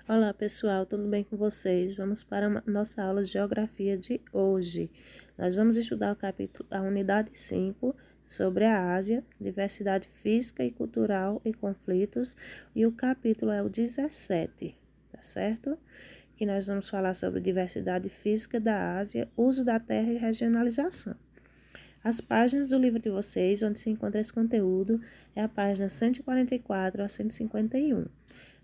Olá pessoal, tudo bem com vocês? Vamos para a nossa aula de geografia de hoje. Nós vamos estudar a unidade 5 sobre a Ásia, diversidade física e cultural e conflitos, e o capítulo é o 17, tá certo? Que nós vamos falar sobre diversidade física da Ásia, uso da terra e regionalização. As páginas do livro de vocês, onde se encontra esse conteúdo, é a página 144 a 151.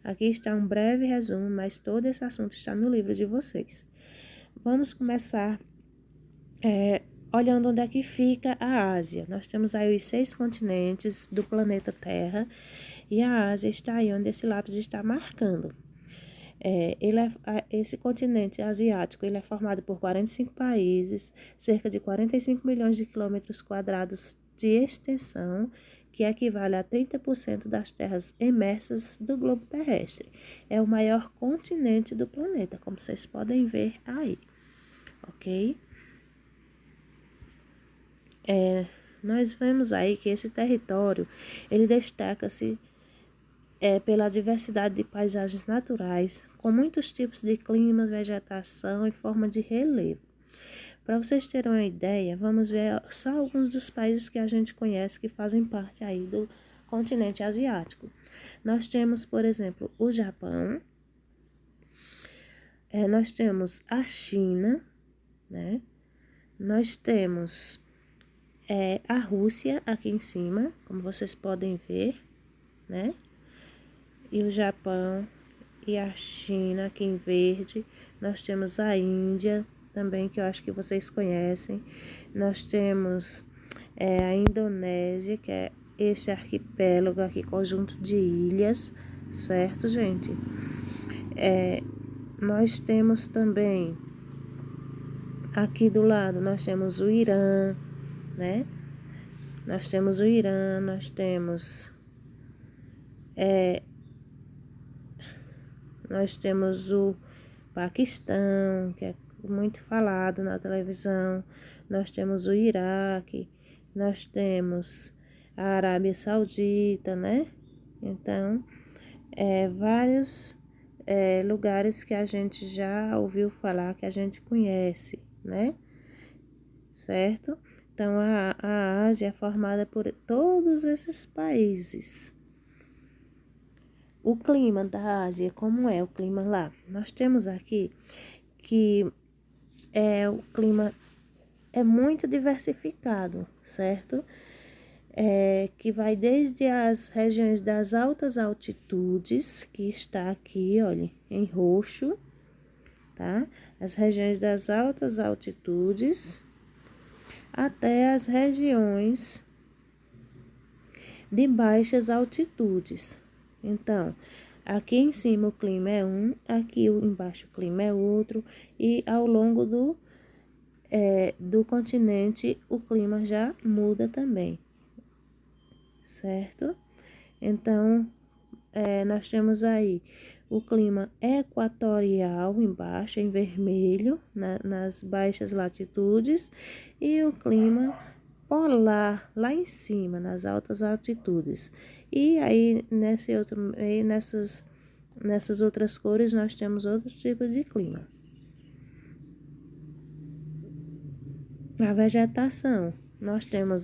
Aqui está um breve resumo, mas todo esse assunto está no livro de vocês. Vamos começar olhando onde é que fica a Ásia. Nós temos aí os 6 continentes do planeta Terra e a Ásia está aí onde esse lápis está marcando. Esse continente asiático ele é formado por 45 países, cerca de 45 milhões de quilômetros quadrados de extensão, que equivale a 30% das terras emersas do globo terrestre. É o maior continente do planeta, como vocês podem ver aí, ok? Nós vemos aí que esse território, ele destaca-se pela diversidade de paisagens naturais, com muitos tipos de climas, vegetação e forma de relevo. Para vocês terem uma ideia, vamos ver só alguns dos países que a gente conhece que fazem parte aí do continente asiático. Nós temos, por exemplo, o Japão, nós temos a China, né? Nós temos a Rússia aqui em cima, como vocês podem ver, né? E o Japão e a China aqui em verde. Nós temos a Índia também, que eu acho que vocês conhecem. Nós temos a Indonésia, que é esse arquipélago aqui, conjunto de ilhas, certo, gente? Nós temos também, aqui do lado, nós temos o Irã, né? Nós temos o Irã, nós temos o Paquistão, que é muito falado na televisão. Nós temos o Iraque, nós temos a Arábia Saudita, né? Então, vários lugares que a gente já ouviu falar, que a gente conhece, né? Certo? Então, a Ásia é formada por todos esses países. O clima da Ásia, como é o clima lá? Nós temos aqui que o clima é muito diversificado, certo? Que vai desde as regiões das altas altitudes, que está aqui, olha, em roxo, tá? As regiões das altas altitudes, até as regiões de baixas altitudes. Então, aqui em cima o clima é um, aqui embaixo o clima é outro, e ao longo do continente o clima já muda também, certo? Então, nós temos aí o clima equatorial embaixo, em vermelho, nas baixas latitudes, e o clima polar lá em cima, nas altas altitudes. E aí, nessas outras cores, nós temos outros tipos de clima. A vegetação, nós temos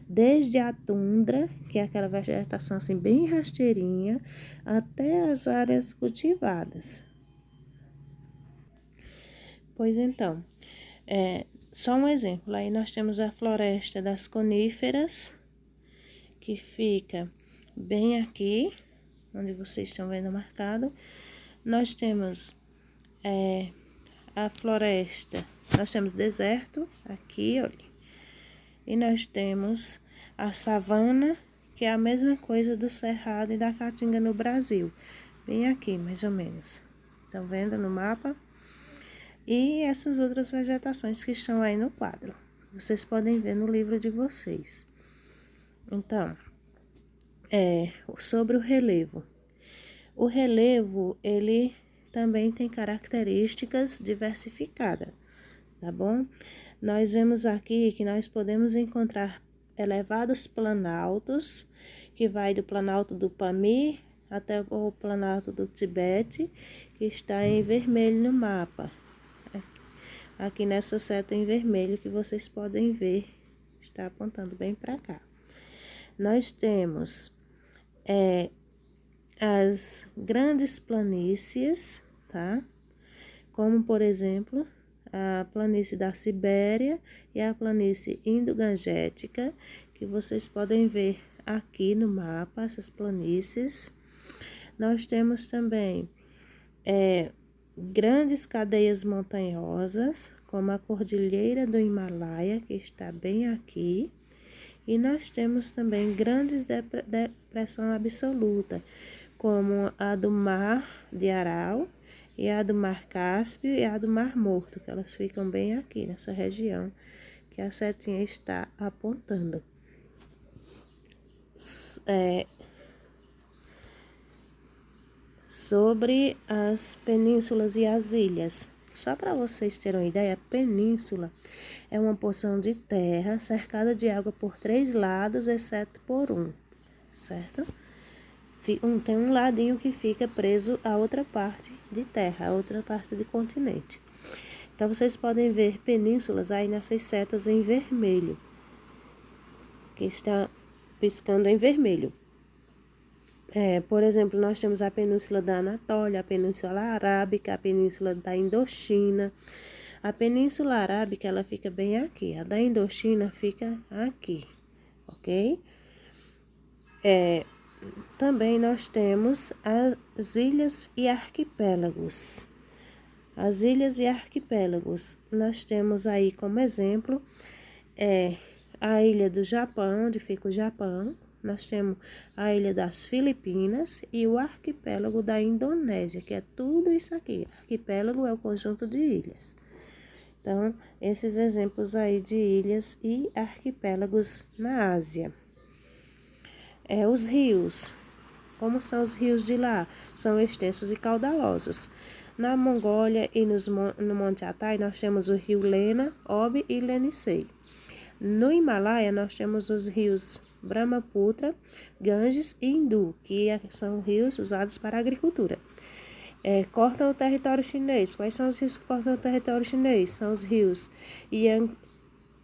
desde a tundra, que é aquela vegetação assim bem rasteirinha, até as áreas cultivadas. Pois então, só um exemplo, aí nós temos a floresta das coníferas, que fica bem aqui, onde vocês estão vendo marcado. Nós temos a floresta, nós temos deserto aqui, olha. E nós temos a savana, que é a mesma coisa do cerrado e da caatinga no Brasil. Bem aqui, mais ou menos. Estão vendo no mapa? E essas outras vegetações que estão aí no quadro. Vocês podem ver no livro de vocês. Então, sobre o relevo. O relevo, ele também tem características diversificadas, tá bom? Nós vemos aqui que nós podemos encontrar elevados planaltos, que vai do planalto do Pamir até o Planalto do Tibete, que está em vermelho no mapa. Aqui nessa seta em vermelho que vocês podem ver, está apontando bem para cá. Nós temos as grandes planícies, tá? Como, por exemplo, a planície da Sibéria e a planície Indo-Gangetica, que vocês podem ver aqui no mapa, essas planícies. Nós temos também grandes cadeias montanhosas, como a Cordilheira do Himalaia, que está bem aqui. E nós temos também grandes depressão absoluta, como a do Mar de Aral, e a do Mar Cáspio e a do Mar Morto, que elas ficam bem aqui nessa região que a setinha está apontando. Sobre as penínsulas e as ilhas. Só para vocês terem uma ideia, a península é uma porção de terra cercada de água por 3 lados, exceto por um, certo? Tem um ladinho que fica preso a outra parte de terra, a outra parte de continente. Então, vocês podem ver penínsulas aí nessas setas em vermelho, que está piscando em vermelho. Por exemplo, nós temos a Península da Anatólia, a Península Arábica, a Península da Indochina. A Península Arábica, ela fica bem aqui, a da Indochina fica aqui, ok? Também nós temos as ilhas e arquipélagos. As ilhas e arquipélagos, nós temos aí como exemplo a ilha do Japão, onde fica o Japão. Nós temos a ilha das Filipinas e o arquipélago da Indonésia, que é tudo isso aqui. Arquipélago é o conjunto de ilhas. Então, esses exemplos aí de ilhas e arquipélagos na Ásia. Os rios. Como são os rios de lá? São extensos e caudalosos. Na Mongólia e no Monte Altai, nós temos o rio Lena, Obi e Yenisei. No Himalaia, nós temos os rios Brahmaputra, Ganges e Hindu, que são rios usados para a agricultura. Cortam o território chinês. Quais são os rios que cortam o território chinês? São os rios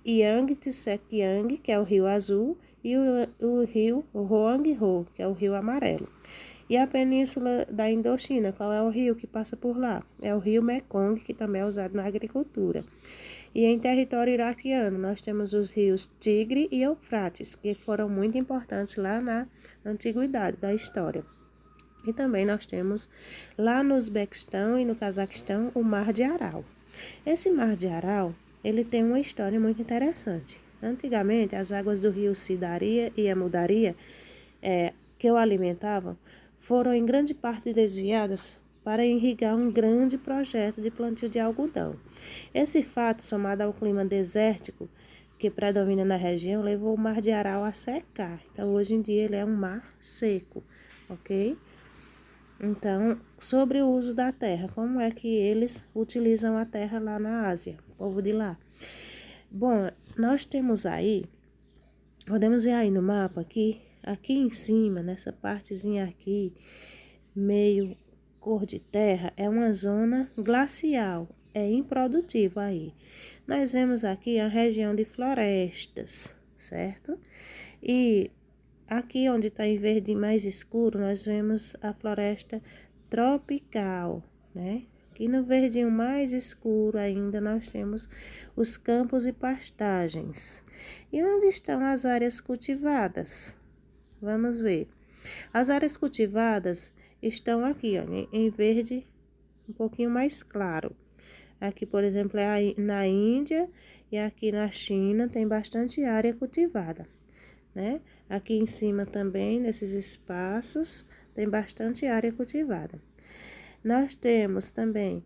Yangtze-Kiang, que é o rio azul, e o rio Hoang-ho, que é o rio amarelo. E a península da Indochina, qual é o rio que passa por lá? É o rio Mekong, que também é usado na agricultura. E em território iraquiano, nós temos os rios Tigre e Eufrates, que foram muito importantes lá na antiguidade da história. E também nós temos lá no Uzbequistão e no Cazaquistão o Mar de Aral. Esse Mar de Aral, ele tem uma história muito interessante. Antigamente, as águas do rio Sidaria e Amudaria, que o alimentavam, foram em grande parte desviadas para irrigar um grande projeto de plantio de algodão. Esse fato, somado ao clima desértico que predomina na região, levou o Mar de Aral a secar. Então, hoje em dia, ele é um mar seco, ok? Então, sobre o uso da terra, como é que eles utilizam a terra lá na Ásia, o povo de lá? Bom, nós temos aí, podemos ver aí no mapa aqui em cima, nessa partezinha aqui, meio cor de terra, é uma zona glacial, é improdutivo aí. Nós vemos aqui a região de florestas, certo? E aqui onde está em verde mais escuro, nós vemos a floresta tropical, né? Aqui no verdinho mais escuro ainda nós temos os campos e pastagens. E onde estão as áreas cultivadas? Vamos ver. As áreas cultivadas estão aqui, ó, em verde um pouquinho mais claro. Aqui, por exemplo, na Índia e aqui na China tem bastante área cultivada, né? Aqui em cima também, nesses espaços, tem bastante área cultivada. Nós temos também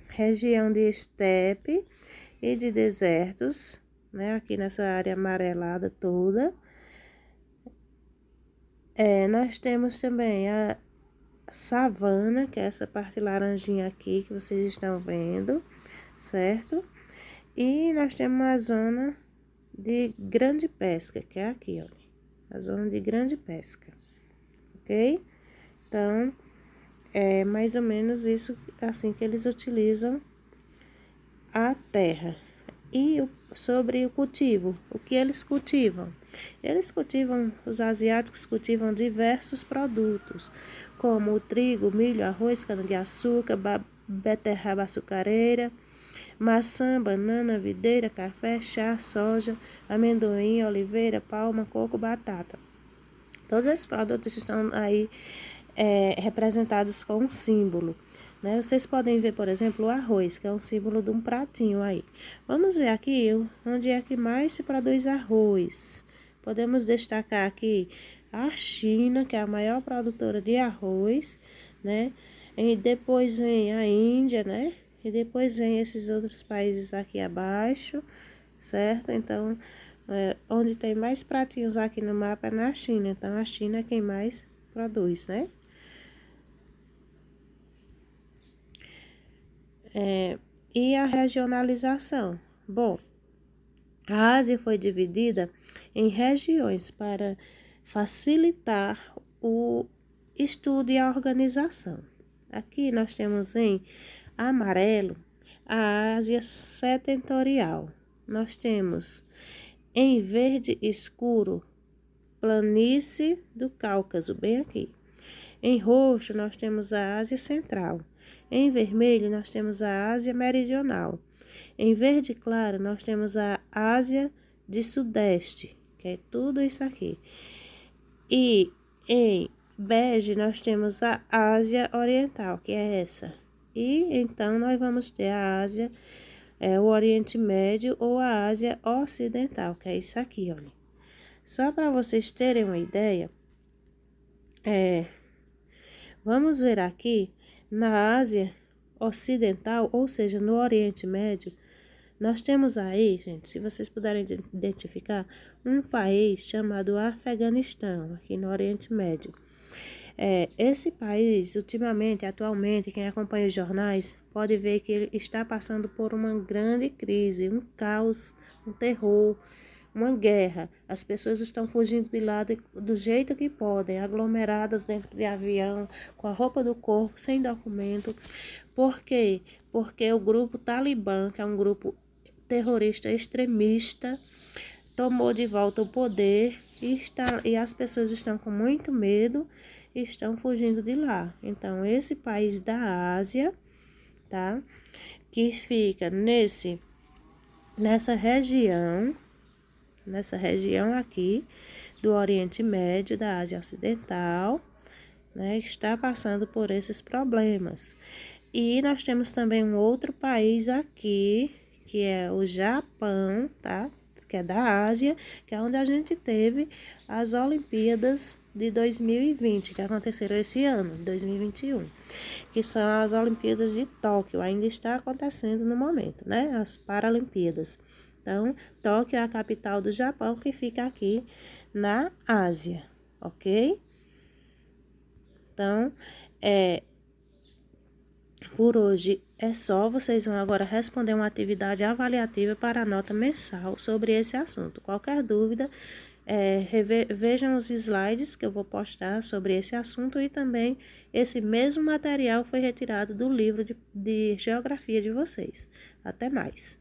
região de estepe e de desertos, né? Aqui nessa área amarelada toda. Nós temos também a savana, que é essa parte laranjinha aqui que vocês estão vendo, certo? E nós temos uma zona de grande pesca, que é aqui, ó, a zona de grande pesca. ok? Então, é mais ou menos isso assim que eles utilizam a terra. E sobre o cultivo, o que eles cultivam? Os asiáticos cultivam diversos produtos, como o trigo, milho, arroz, cana-de-açúcar, beterraba açucareira, maçã, banana, videira, café, chá, soja, amendoim, oliveira, palma, coco, batata. Todos esses produtos estão aí representados com um símbolo, né? Vocês podem ver, por exemplo, o arroz, que é um símbolo de um pratinho aí. Vamos ver aqui onde é que mais se produz arroz. Podemos destacar aqui a China, que é a maior produtora de arroz, né? E depois vem a Índia, né? E depois vem esses outros países aqui abaixo, certo? Então, onde tem mais pratinhos aqui no mapa é na China. Então, a China é quem mais produz, né? E a regionalização? Bom, a Ásia foi dividida em regiões para facilitar o estudo e a organização. Aqui nós temos em amarelo a Ásia setentrional. Nós temos em verde escuro planície do Cáucaso, bem aqui. Em roxo nós temos a Ásia Central. Em vermelho nós temos a Ásia Meridional. Em verde claro nós temos a Ásia de Sudeste, que é tudo isso aqui. E em bege nós temos a Ásia Oriental, que é essa. E então nós vamos ter a Ásia, o Oriente Médio ou a Ásia Ocidental, que é isso aqui, olha. Só para vocês terem uma ideia, vamos ver aqui na Ásia Ocidental, ou seja, no Oriente Médio, nós temos aí, gente, se vocês puderem identificar, um país chamado Afeganistão, aqui no Oriente Médio. Esse país, atualmente, quem acompanha os jornais, pode ver que ele está passando por uma grande crise, um caos, um terror, uma guerra. As pessoas estão fugindo de lá do jeito que podem, aglomeradas dentro de avião, com a roupa do corpo, sem documento. Por quê? Porque o grupo Talibã, que é um grupo terrorista extremista, tomou de volta o poder e as pessoas estão com muito medo e estão fugindo de lá. Então, esse país da Ásia, tá? Que fica nessa região aqui do Oriente Médio, da Ásia Ocidental, né? Está passando por esses problemas. E nós temos também um outro país aqui, que é o Japão, tá? Que é da Ásia, que é onde a gente teve as Olimpíadas de 2020, que aconteceram esse ano, 2021, que são as Olimpíadas de Tóquio, ainda está acontecendo no momento, né? As Paralimpíadas. Então, Tóquio é a capital do Japão, que fica aqui na Ásia, ok? Então, por hoje é só. Vocês vão agora responder uma atividade avaliativa para a nota mensal sobre esse assunto. Qualquer dúvida, vejam os slides que eu vou postar sobre esse assunto e também esse mesmo material foi retirado do livro de geografia de vocês. Até mais!